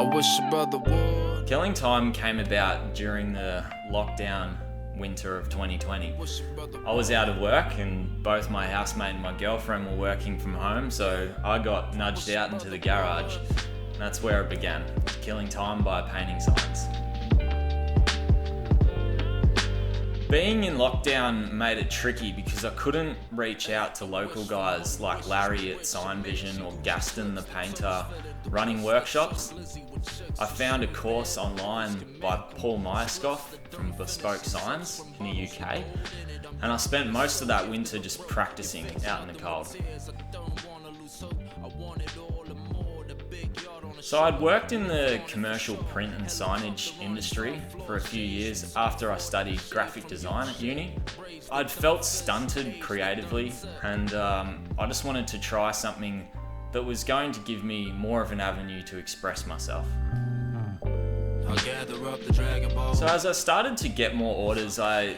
wish a brother would. Killing Time came about during the lockdown winter of 2020. I was out of work and both my housemate and my girlfriend were working from home, so I got nudged out into the garage. And that's where it began, killing time by painting signs. Being in lockdown made it tricky because I couldn't reach out to local guys like Larry at Signvision or Gaston the painter running workshops. I found a course online by Paul Myerscough from Bespoke Signs in the UK, and I spent most of that winter just practicing out in the cold. So I'd worked in the commercial print and signage industry for a few years after I studied graphic design at uni. I'd felt stunted creatively, and I just wanted to try something that was going to give me more of an avenue to express myself. So as I started to get more orders, I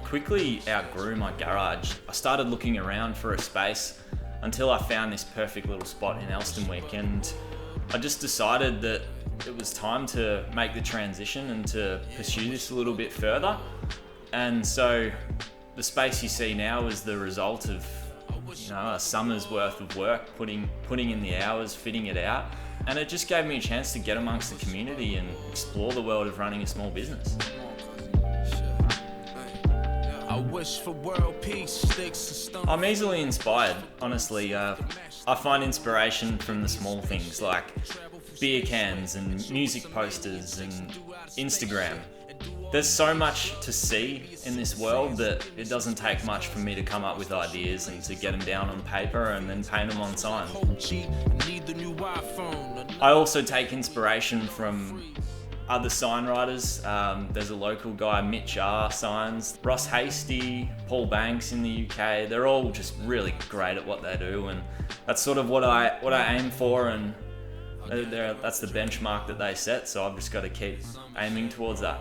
quickly outgrew my garage. I started looking around for a space until I found this perfect little spot in Elsternwick, and I just decided that it was time to make the transition and to pursue this a little bit further. And so the space you see now is the result of a summer's worth of work, putting in the hours, fitting it out. And it just gave me a chance to get amongst the community and explore the world of running a small business. I wish for world peace, sticks and stones. I'm easily inspired, honestly. I find inspiration from the small things like beer cans and music posters and Instagram. There's so much to see in this world that it doesn't take much for me to come up with ideas and to get them down on paper and then paint them on signs. I also take inspiration from other signwriters. There's a local guy, Mitch R Signs, Hastie, Paul Banks in the UK. They're all just really great at what they do, and that's sort of what I aim for, and that's the benchmark that they set, so I've just got to keep aiming towards that.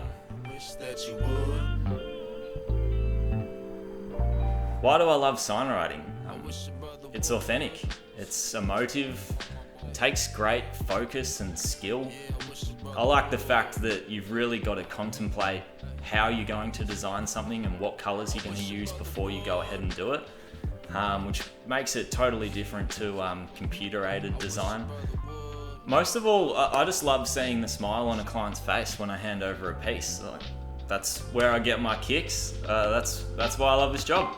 Why do I love signwriting? It's authentic, it's emotive, it takes great focus and skill. I like the fact that you've really got to contemplate how you're going to design something and what colours you're going to use before you go ahead and do it, which makes it totally different to computer-aided design. Most of all, I just love seeing the smile on a client's face when I hand over a piece. That's where I get my kicks. That's why I love this job.